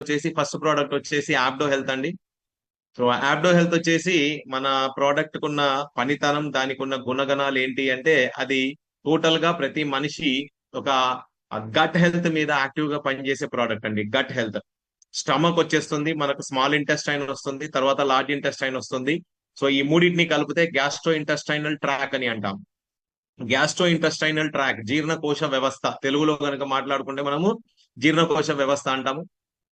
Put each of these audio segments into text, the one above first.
వచ్చేసి first product వచ్చేసి యాప్డో health అండి. సో యాప్డో హెల్త్ వచ్చేసి మన ప్రోడక్ట్ కున్న పనితనం, దానికి ఉన్న గుణగణాలు ఏంటి అంటే అది టోటల్ గా ప్రతి మనిషి ఒక గట్ హెల్త్ మీద యాక్టివ్ గా పనిచేసే ప్రోడక్ట్ అండి. గట్ హెల్త్ స్టమక్ వచ్చేస్తుంది, మనకు స్మాల్ ఇంటెస్టైన్ వస్తుంది, తర్వాత లార్జ్ ఇంటెస్టైన్ వస్తుంది. సో ఈ మూడింటిని కలిపితే గ్యాస్ట్రో ఇంటెస్టైనల్ ట్రాక్ అని అంటాం. గ్యాస్ట్రో ఇంటెస్టైనల్ ట్రాక్ జీర్ణకోశ వ్యవస్థ, తెలుగులో కనుక మాట్లాడుకుంటే మనము జీర్ణకోశ వ్యవస్థ అంటాము.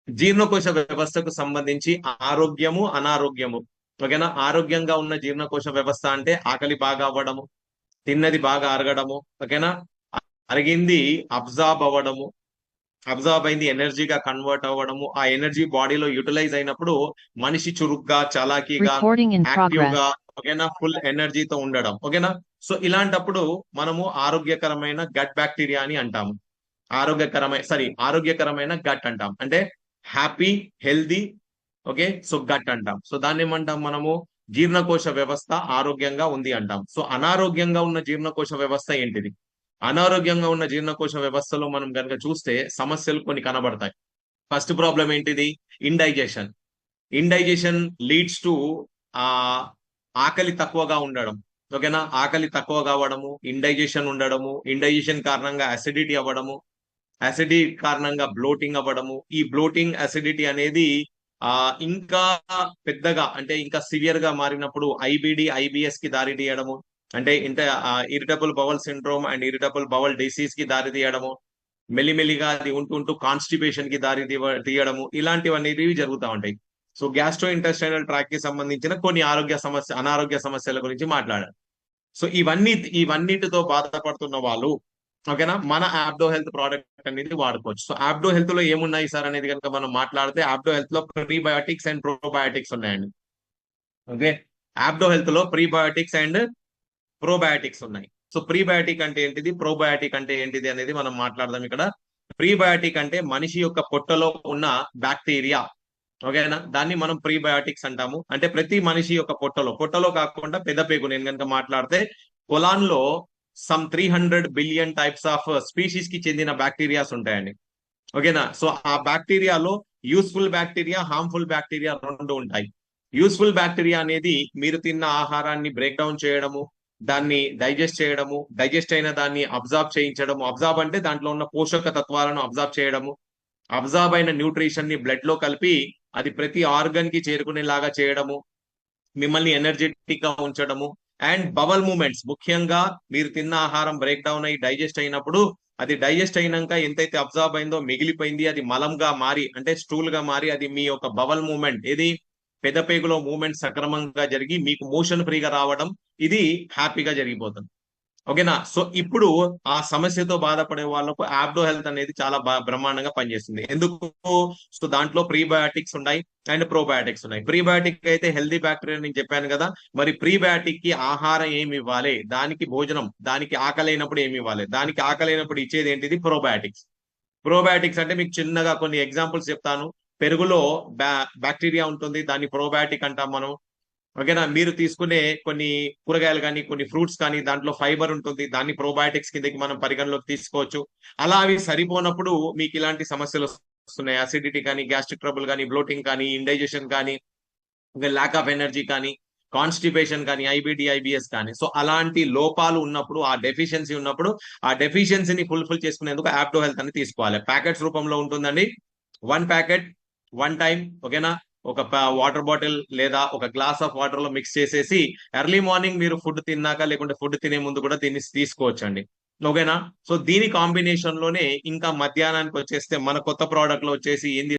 జీర్ణకోశ వ్యవస్థకు సంబంధించి ఆరోగ్యము, అనారోగ్యము. ఓకేనా, ఆరోగ్యంగా ఉన్న జీర్ణకోశ వ్యవస్థ అంటే ఆకలి బాగా అవ్వడము, తిన్నది బాగా అరగడము. ఓకేనా, అరిగింది అబ్జార్బ్ అవ్వడము, అబ్జార్బ్ అయింది ఎనర్జీగా కన్వర్ట్ అవ్వడము, ఆ ఎనర్జీ బాడీలో యూటిలైజ్ అయినప్పుడు మనిషి చురుగ్గా, చలాకీగా, యాక్టివ్ గా, ఓకేనా, ఫుల్ ఎనర్జీతో ఉండడం. ఓకేనా, సో ఇలాంటప్పుడు మనము ఆరోగ్యకరమైన గట్ బ్యాక్టీరియా అని అంటాము. ఆరోగ్యకరమైన గట్ అంటాం. అంటే happy, healthy, okay, so gut అంటాం. సో దాన్ని ఏమంటాం మనము? జీర్ణకోశ వ్యవస్థ ఆరోగ్యంగా ఉంది అంటాం. సో అనారోగ్యంగా ఉన్న జీర్ణకోశ వ్యవస్థ ఏంటిది? అనారోగ్యంగా ఉన్న జీర్ణకోశ వ్యవస్థలో మనం కనుక చూస్తే సమస్యలు కొన్ని కనబడతాయి. ఫస్ట్ ప్రాబ్లం ఏంటిది? ఇండైజెషన్. ఇండైజెషన్ లీడ్స్ టు ఆ ఆకలి తక్కువగా ఉండడం. ఓకేనా, ఆకలి తక్కువ కావడము, ఇండైజెషన్ ఉండడము, ఇండైజెషన్ కారణంగా అసిడిటీ అవ్వడము, అసిడిటీ కారణంగా బ్లోటింగ్ అవ్వడము. ఈ బ్లోటింగ్, అసిడిటీ అనేది ఇంకా పెద్దగా అంటే ఇంకా సివియర్ గా మారినప్పుడు ఐబిడి, ఐబిఎస్ కి దారి తీయడము, అంటే ఇంత irritable bowel syndrome and irritable bowel disease కి దారి తీయడము, మెల్లిమెల్లిగా అది ఉంటూ కాన్స్టిపేషన్ కి దారి తీయడము, ఇలాంటివన్నీ జరుగుతూ ఉంటాయి. సో గ్యాస్ట్రో ఇంటెస్టైనల్ ట్రాక్ కి సంబంధించిన కొన్ని అనారోగ్య సమస్యల గురించి మాట్లాడారు. సో ఇవన్నిటితో బాధపడుతున్న వాళ్ళు, ఓకేనా, మన యాప్డో హెల్త్ ప్రోడక్ట్ అనేది వాడుకోవచ్చు. సో యాప్డో హెల్త్ లో ఏమున్నాయి సార్ అనేది కనుక మనం మాట్లాడితే, యాప్డో హెల్త్ లో ప్రీబయోటిక్స్ అండ్ ప్రోబయోటిక్స్ ఉన్నాయండి. ఓకే, యాప్డో హెల్త్ లో ప్రీబయోటిక్స్ అండ్ ప్రోబయోటిక్స్ ఉన్నాయి. సో ప్రీబయోటిక్ అంటే ఏంటిది, ప్రోబయోటిక్ అంటే ఏంటిది అనేది మనం మాట్లాడదాం ఇక్కడ. ప్రీబయోటిక్ అంటే మనిషి యొక్క పొట్టలో ఉన్న బ్యాక్టీరియా. ఓకేనా, దాన్ని మనం ప్రీబయోటిక్స్ అంటాము. అంటే ప్రతి మనిషి యొక్క పొట్టలో కాకుండా పెద్ద పేగు, నేను కనుక మాట్లాడితే కొలాన్ లో some 300 billion types of species కి చెందిన బ్యాక్టీరియాస్ ఉంటాయండి. ఓకేనా, సో ఆ బ్యాక్టీరియాలో యూస్ఫుల్ బ్యాక్టీరియా, హార్మ్ఫుల్ బ్యాక్టీరియా రెండు ఉంటాయి. యూస్ఫుల్ బ్యాక్టీరియా అనేది మీరు తిన్న ఆహారాన్ని బ్రేక్ డౌన్ చేయడము, దాన్ని డైజెస్ట్ చేయడము, డైజెస్ట్ అయిన దాన్ని అబ్జార్బ్ చేయించడము, అబ్జార్బ్ అంటే దాంట్లో ఉన్న పోషక తత్వాలను అబ్జార్బ్ చేయడము, అబ్జార్బ్ అయిన న్యూట్రిషన్ ని బ్లడ్ లో కలిపి అది ప్రతి ఆర్గన్ కి చేరుకునేలాగా చేయడము, మిమ్మల్ని ఎనర్జెటిక్ గా ఉంచడము. అండ్ బవల్ మూమెంట్స్, ముఖ్యంగా మీరు తిన్న ఆహారం బ్రేక్ డౌన్ అయ్యి డైజెస్ట్ అయినప్పుడు, అది డైజెస్ట్ అయినాక ఎంతైతే అబ్జార్బ్ అయిందో మిగిలిపోయింది, అది మలంగా మారి అంటే స్టూల్ గా మారి అది మీ యొక్క బవల్ మూమెంట్, ఇది పెదపేగులో మూమెంట్ సక్రమంగా జరిగి మీకు మోషన్ ఫ్రీగా రావడం, ఇది హ్యాపీగా జరిగిపోతుంది. ఓకేనా, సో ఇప్పుడు ఆ సమస్యతో బాధపడే వాళ్ళకు యాప్డో హెల్త్ అనేది చాలా బ్రహ్మాండంగా పనిచేస్తుంది. ఎందుకు? సో దాంట్లో ప్రీబయాటిక్స్ ఉన్నాయి అండ్ ప్రోబయాటిక్స్ ఉన్నాయి. ప్రీబయాటిక్ అయితే హెల్దీ బ్యాక్టీరియా నేను చెప్పాను కదా, మరి ప్రీబయాటిక్ కి ఆహారం ఏమి ఇవ్వాలి, దానికి భోజనం, దానికి ఆకలైనప్పుడు ఏమి ఇవ్వాలి, దానికి ఆకలైనప్పుడు ఇచ్చేది ఏంటిది? ప్రోబయాటిక్స్. ప్రోబయాటిక్స్ అంటే మీకు చిన్నగా కొన్ని ఎగ్జాంపుల్స్ చెప్తాను. పెరుగులో బ్యాక్టీరియా ఉంటుంది, దాన్ని ప్రోబయాటిక్ అంటాం మనం. ఓకేనా, మీరు తీసుకునే కొన్ని కూరగాయలు కానీ, కొన్ని ఫ్రూట్స్ కానీ, దాంట్లో ఫైబర్ ఉంటుంది, దాన్ని ప్రోబయాటిక్స్ కిందకి మనం పరిగణలోకి తీసుకోవచ్చు. అలా అవి సరిపోనప్పుడు మీకు ఇలాంటి సమస్యలు వస్తున్నాయి, అసిడిటీ కానీ, గ్యాస్ట్రిక్ ట్రబుల్ కానీ, బ్లోటింగ్ కానీ, ఇండైజెషన్ కానీ, ల్యాక్ ఆఫ్ ఎనర్జీ కానీ, కాన్స్టిపేషన్ కానీ, ఐబిడి, ఐబిఎస్ కానీ. సో అలాంటి లోపాలు ఉన్నప్పుడు, ఆ డెఫిషియన్సీ ఉన్నప్పుడు, ఆ డెఫిషియన్సీని ఫుల్ఫిల్ చేసుకునేందుకు యాప్డో హెల్త్ అని తీసుకోవాలి. ప్యాకెట్స్ రూపంలో ఉంటుందండి. 1 ప్యాకెట్ 1 టైం, ఓకేనా, ఒక వాటర్ బాటిల్ లేదా ఒక గ్లాస్ ఆఫ్ వాటర్ లో మిక్స్ చేసేసి ఎర్లీ మార్నింగ్ మీరు ఫుడ్ తిన్నాక, లేకుంటే ఫుడ్ తినే ముందు కూడా దీన్ని తీసుకోవచ్చండి. ఓకేనా, సో దీని కాంబినేషన్ లోనే ఇంకా మధ్యాహ్నానికి వచ్చేస్తే మన కొత్త ప్రోడక్ట్ లో వచ్చేసి ఏంది